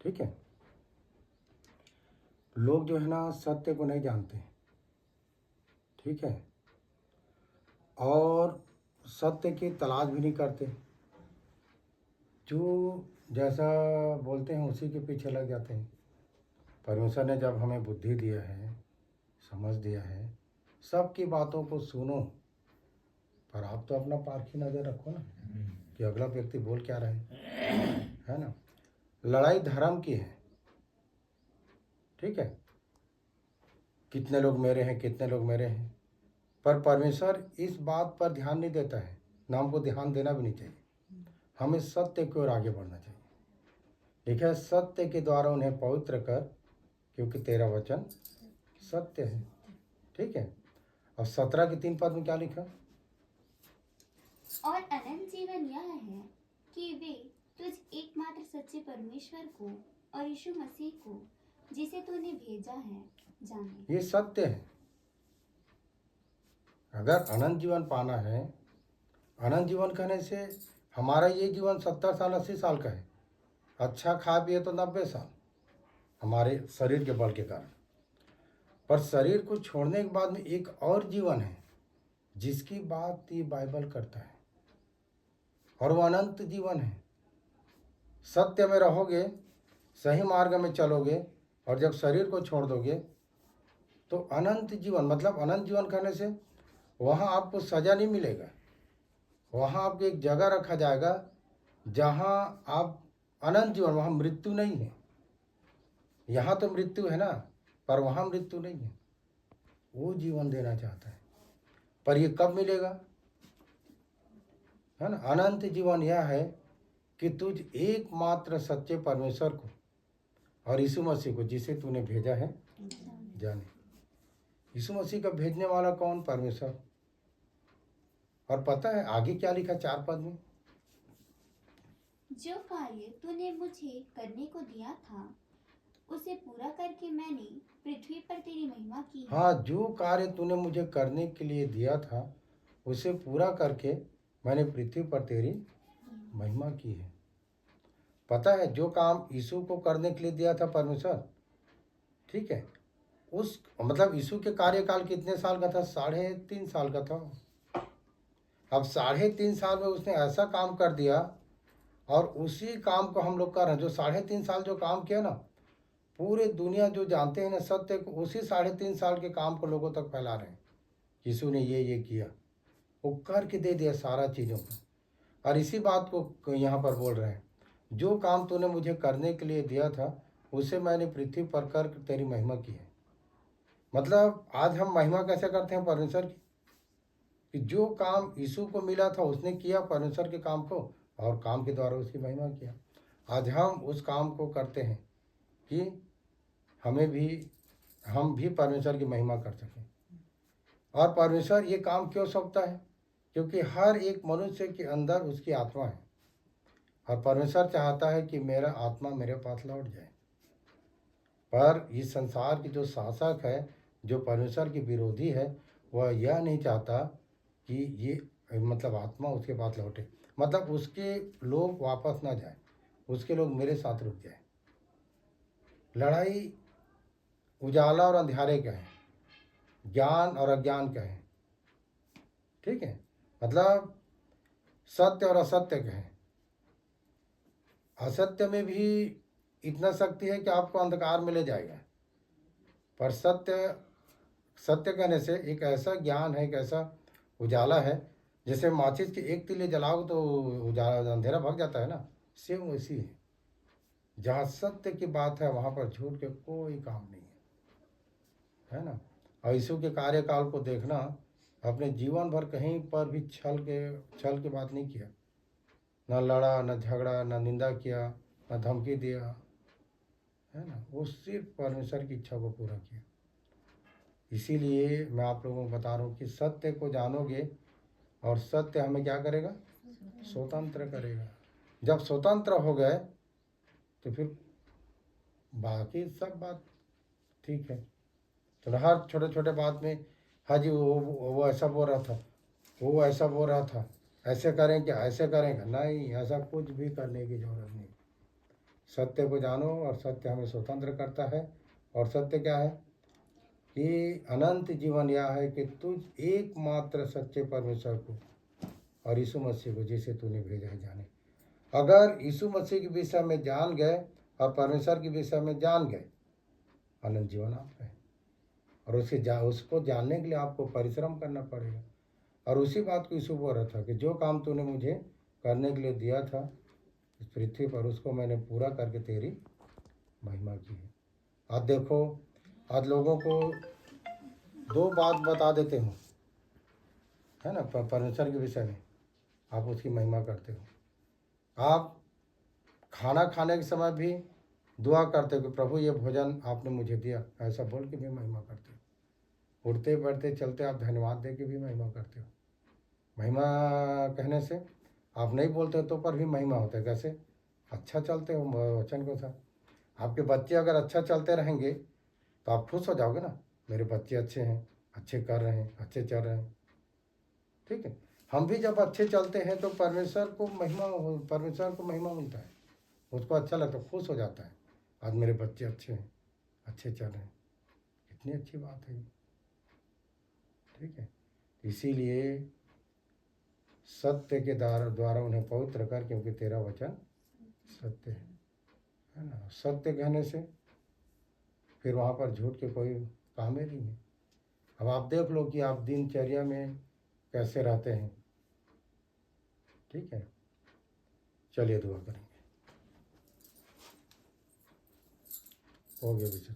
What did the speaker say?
ठीक है। लोग जो है ना सत्य को नहीं जानते, ठीक है, और सत्य की तलाश भी नहीं करते। जो जैसा बोलते हैं उसी के पीछे लग जाते हैं। परमेश्वर ने जब हमें बुद्धि दिया है, समझ दिया है, सबकी बातों को सुनो, पर आप तो अपना पारखी नज़र रखो ना कि अगला व्यक्ति बोल क्या रहे, है ना। लड़ाई धर्म की है, ठीक है, कितने लोग मेरे हैं, कितने लोग मेरे हैं, पर परमेश्वर इस बात पर ध्यान नहीं देता है, ना हमको ध्यान देना भी नहीं चाहिए। हमें सत्य की ओर आगे बढ़ना चाहिए। लिखा है सत्य के द्वारा उन्हें पवित्र कर, क्योंकि तेरा वचन सत्य है, ठीक है। और 17 के 3 पद में क्या लिखा? और अनंत जीवन यह है कि वे तुझ एकमात्र सच्चे परमेश्वर को और यीशु मसीह को जिसे तूने भेजा है जाने। ये सत्य है। अगर अनंत जीवन पाना है, अनंत जीवन कहने से हमारा ये जीवन 70 साल 80 साल का है, अच्छा खा पिए तो 90 साल हमारे शरीर के बल के कारण, पर शरीर को छोड़ने के बाद में एक और जीवन है जिसकी बात ये बाइबल करता है, और वो अनंत जीवन है। सत्य में रहोगे, सही मार्ग में चलोगे, और जब शरीर को छोड़ दोगे तो अनंत जीवन, मतलब अनंत जीवन करने से वहाँ आपको सज़ा नहीं मिलेगा, वहाँ आपको एक जगह रखा जाएगा जहाँ आप अनंत जीवन, वहाँ मृत्यु नहीं है। यहाँ तो मृत्यु है ना, पर वहाँ मृत्यु नहीं है। वो जीवन देना चाहता है, पर ये कब मिलेगा, है ना। अनंत जीवन यह है कि तुझ एकमात्र सच्चे परमेश्वर को और यीशु मसीह को जिसे तूने भेजा है जाने। यीशु मसीह का भेजने वाला कौन? परमेश्वर। और पता है आगे क्या लिखा 4 पद में? जो कार्य तूने मुझे करने को दिया था उसे पूरा करके मैंने पृथ्वी पर तेरी महिमा की है। हाँ, जो कार्य तूने मुझे करने के लिए दिया था उसे पूरा करके मैंने पृथ्वी पर तेरी महिमा की है। पता है जो काम यीशु को करने के लिए दिया था परमेश्वर, ठीक है, उस मतलब यीशु के कार्यकाल कितने साल का था? 3.5 साल का था। अब 3.5 साल में उसने ऐसा काम कर दिया, और उसी काम को हम लोग कर रहे हैं। जो 3.5 साल जो काम किया ना, पूरे दुनिया जो जानते हैं ना सत्य को, उसी 3.5 साल के काम को लोगों तक फैला रहे हैं। यीशु ने ये किया, वो करके दे दिया सारा चीज़ों को। और इसी बात को यहाँ पर बोल रहे हैं, जो काम तूने मुझे करने के लिए दिया था उसे मैंने पृथ्वी पर कर तेरी महिमा की है। मतलब आज हम महिमा कैसे करते हैं परमेश्वर की, कि जो काम यीशु को मिला था उसने किया परमेश्वर के काम को, और काम के द्वारा उसकी महिमा किया। आज हम उस काम को करते हैं कि हम भी परमेश्वर की महिमा कर सकें। और परमेश्वर ये काम क्यों सौंपता है? क्योंकि हर एक मनुष्य के अंदर उसकी आत्मा है, और परमेश्वर चाहता है कि मेरा आत्मा मेरे पास लौट जाए। पर इस संसार की जो शासक है, जो परमेश्वर की विरोधी है, वह यह नहीं चाहता कि ये मतलब आत्मा उसके पास लौटे, मतलब उसके लोग वापस ना जाए, उसके लोग मेरे साथ रुक जाए। लड़ाई उजाला और अंधेरे का है, ज्ञान और अज्ञान का है, ठीक है, मतलब सत्य और असत्य का है। असत्य में भी इतना शक्ति है कि आपको अंधकार में ले जाएगा, पर सत्य कहने से एक ऐसा ज्ञान है, एक ऐसा उजाला है, जैसे माचिस की एक तीली जलाओ तो उजाला अंधेरा भाग जाता है ना, सेम वैसी है। जहाँ सत्य की बात है वहाँ पर झूठ के कोई काम नहीं है ना। और यीशु के कार्यकाल को देखना, अपने जीवन भर कहीं पर भी छल की बात नहीं किया, न लड़ा, न झगड़ा, न निंदा किया, न धमकी दिया, है ना। वो सिर्फ परमेश्वर की इच्छा को पूरा किया। इसीलिए मैं आप लोगों को बता रहा हूँ कि सत्य को जानोगे और सत्य हमें क्या करेगा? स्वतंत्र करेगा। जब स्वतंत्र हो गए तो फिर बाकी सब बात ठीक है। तो हर छोटे छोटे बात में हाँ जी वो ऐसा बोल रहा था, वो ऐसा बोल रहा था, ऐसे करें क्या, ऐसे करेंगे नहीं, ऐसा कुछ भी करने की जरूरत नहीं। सत्य को जानो और सत्य हमें स्वतंत्र करता है। और सत्य क्या है कि अनंत जीवन यह है कि तुझ एकमात्र सच्चे परमेश्वर को और यीशु मसीह को जिसे तूने भेजा है जाने। अगर यीशु मसीह के विषय में जान गए और परमेश्वर के विषय में जान गए, अनंत जीवन आपका है। और उसको जानने के लिए आपको परिश्रम करना पड़ेगा। और उसी बात को यीशु बोल रहा था कि जो काम तूने मुझे करने के लिए दिया था इस पृथ्वी पर, उसको मैंने पूरा करके तेरी महिमा की है। आज देखो, आज लोगों को दो बात बता देते हो, है ना, परमेश्वर के विषय में, आप उसकी महिमा करते हो। आप खाना खाने के समय भी दुआ करते हो कि प्रभु ये भोजन आपने मुझे दिया, ऐसा बोल के भी महिमा करते हो। उठते बैठते चलते आप धन्यवाद दे के भी महिमा करते हो। महिमा कहने से आप नहीं बोलते तो पर भी महिमा होता है। कैसे? अच्छा चलते हो वचन के साथ। आपके बच्चे अगर अच्छा चलते रहेंगे तो आप खुश हो जाओगे ना, मेरे बच्चे अच्छे हैं, अच्छे कर रहे हैं, अच्छे चल रहे हैं। ठीक है, हम भी जब अच्छे चलते हैं तो परमेश्वर को महिमा मिलता है, उसको अच्छा लगता है, खुश हो जाता है। आज मेरे बच्चे अच्छे हैं, अच्छे चल रहे हैं, कितनी अच्छी बात है ये। ठीक है, इसीलिए सत्य के द्वारा उन्हें पवित्र कर, क्योंकि तेरा वचन सत्य है ना। सत्य कहने से फिर वहाँ पर झूठ के कोई काम ही नहीं है। अब आप देख लो कि आप दिनचर्या में कैसे रहते हैं। ठीक है, चलिए दुआ करेंगे। हो गया विषय।